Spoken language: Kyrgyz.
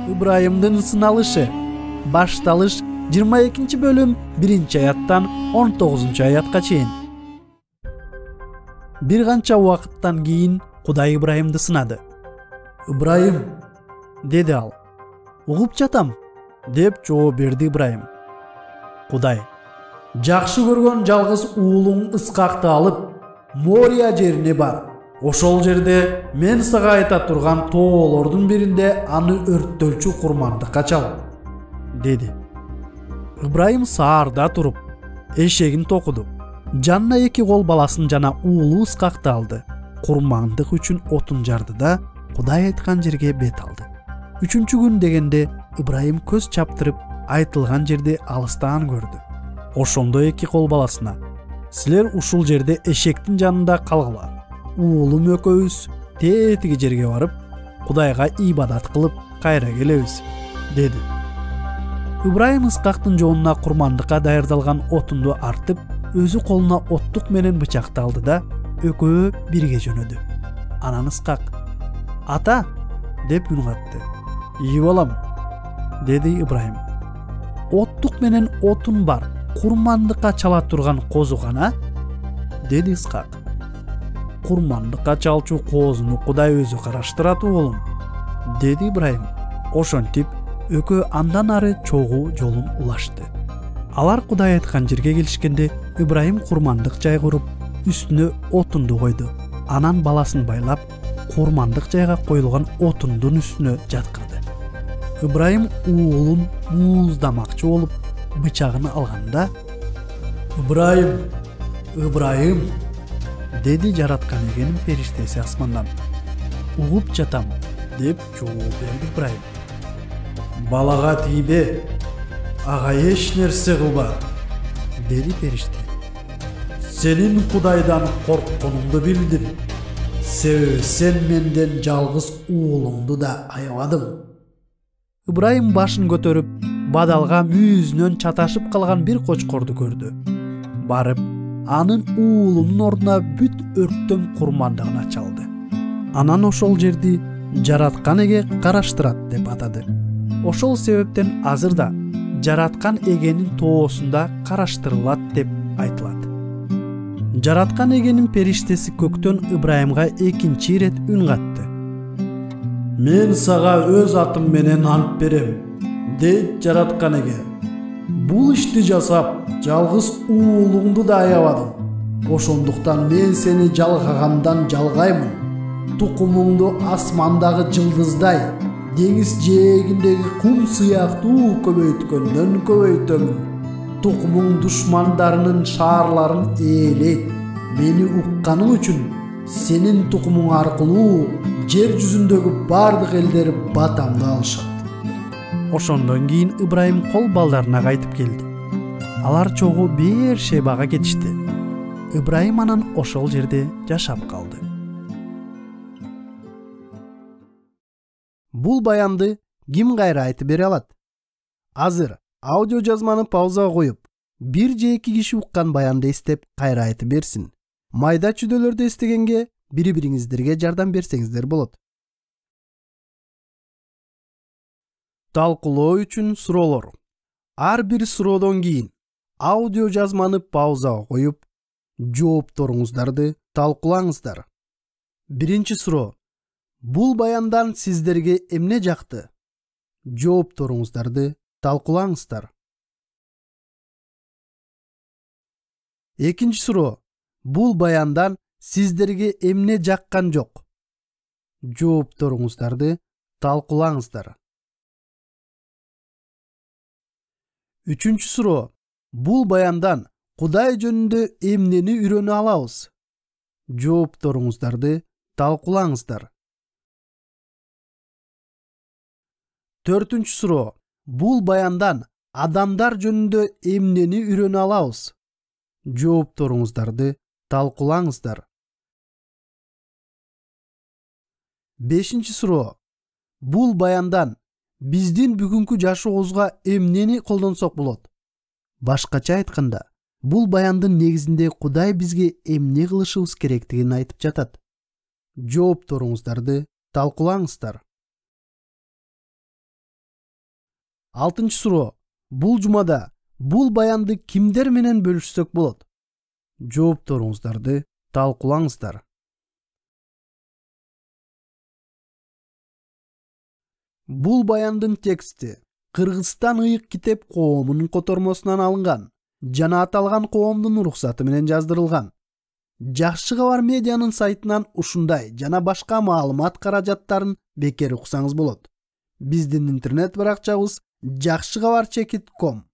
Ибрайымдын сыналышы. Башталыш 22 бөлүм 1-аяттан 19 аятка чейин. Бир канча убакыттан кийин Кудай Ибрайымды сынады. "Ибрайым", деди ал. "Угуп жатам", деп жооп берди Ибрайым. Кудай: "Жакшы көргөн жалгыз уулуң Искакты алып, Мория жерине бар. Ошол жерде мен сага айта турган тоолордун биринде аны өрттөлчү курмандыкка чал", деди. Ибрайым саарда туруп, эшегин токуду. Жанына 2 кол баласын жана уулу Искакты алды. Курмандык үчүн отун жарды да Кудай айткан жерге бет алды. 3-күн күн дегенде Ибрайым көз чаптырып, айтылган жерди алыстан көрдү. Ошондо 2 кол баласына: "Силер ушул жерде эшектин жанында калгыла. Уулум экөөбүз тетиги жерге барып, Кудайга ибадат кылып кайра келебиз", деди. Ибрайым Искактын жонуна курмандыкка даярдалган отунду артып, өзү колуна оттук менен бычакты алды да экөө бирге жөнөдү. Анан Искак: "Ата", деп үн катты. "Ии балам", деди Ибрайым. "Оттук менен отун бар курмандыкка чала турган козу кана?" деди Искак. "Курмандыкка чалчу козуну Кудай өзү караштырат оолум", деди Ибрайым. Ошентип экөө андан ары чогуу жолун улашты. Алар Кудай айткан жерге келишкенде Ибрайым курмандык жай куруп, үстүнө отунду койду. Анан баласын байлап, курмандык жайга коюлган отундун үстүнө жаткырды. Ибрайым уулун мууздамакчы болуп, бычагын алганда: "Ибрайым, Ибрайым", деди жараткан эгенин периштеси асмандан. "Угуп жатам", деп жооп берди Ибрайым. "Балага тийбе, ага эч нерсе кылба", деди периште. "Сенин Кудайдан коркконуңду билдим. Себеби сен менден жалгыз уулуңду да аябадың". Ибрайым башын көтөрүп, бадалга мүйүзүнөн чаташып калган бир кочкорду көрдү. Барып, анын уулунун ордуна бүт өрттөн курмандыгына чалды. Анан ошол жерди жараткан эге караштырат деп атады. Ошол себептен азырда жараткан эгенин тоосунда караштырылат деп айтылат. Жараткан эгенин периштеси көктөн Ибрайымга 2 ирет үн катты. "Мен сага өз атым менен ант берем", дейт жараткан эге. "Бул ишти жасап, жалгыз уулуңду да аябадың. Ошондуктан мен сени жалгагандан жалгаймын. Тукумуңду асмандагы жылдыздай, деңиз жээгиндеги кум сыяктуу көбөйткөндөн көбөйтөмүн. Тукумуң душмандарынын шаарларын ээлейт. Мени укканың үчүн сенин тукумуң аркылуу жер жүзүндөгү бардык элдер батамды алышат". Ошондон кийин Ибрайым кол балдарына кайтып келди. Алар чогуу Беер-шебага кетишти. Ибрайым анан ошол жерде жашап калды. Бул баянды ким кайра айтып бере алат? Азыр аудио жазманы паузага коюп, 1 же 2 киши уккан баянды эстеп кайра айтып берсин. Майда чүдөлөрдү эстегенге бири-бириңиздерге жардам берсеңиздер болот. Талкуулоо үчүн суроолор. Ар бир суроодон кийин аудио жазманы паузага коюп, жоопторуңуздарды талкуулаңыздар. Биринчи суроо: бул баяндан сиздерге эмне жакты? Жоопторуңуздарды талкуулаңыздар. Экинчи суроо: бул баяндан сиздерге эмне жаккан жок? Жоопторуңуздарды талкуулаңыздар. Үчүнчү суроо: бул баяндан Кудай жөнүндө эмнени үйрөнө алабыз? Жоопторуңуздарды талкуулаңыздар. Төртүнчү суроо: бул баяндан адамдар жөнүндө эмнени үйрөнө алабыз? Жоопторуңуздарды талкуулаңыздар. Бешинчи суроо: бул баяндан биздин бүгүнкү жашообузга эмнени колдонсок болот? Башкача айтканда, бул баяндын негизинде Кудай бизге эмне кылышыбыз керектигин айтып жатат. Жоопторуңуздарды талкуулаңыздар. 6 суроо. Бул жумада бул баянды кимдер менен бөлүшсөк болот? Жоопторуңуздарды талкуулаңыздар. Бул баяндын тексти Кыргызстан ыйык китеп коомунун котормосунан алынган жана аталган коомдун уруксаты менен жаздырылган. Жакшы кабар медианын сайтынан ушундай жана башка маалымат каражаттарын бекер уксаңыз болот. Биздин интернет баракчабыз jakshykhabar.com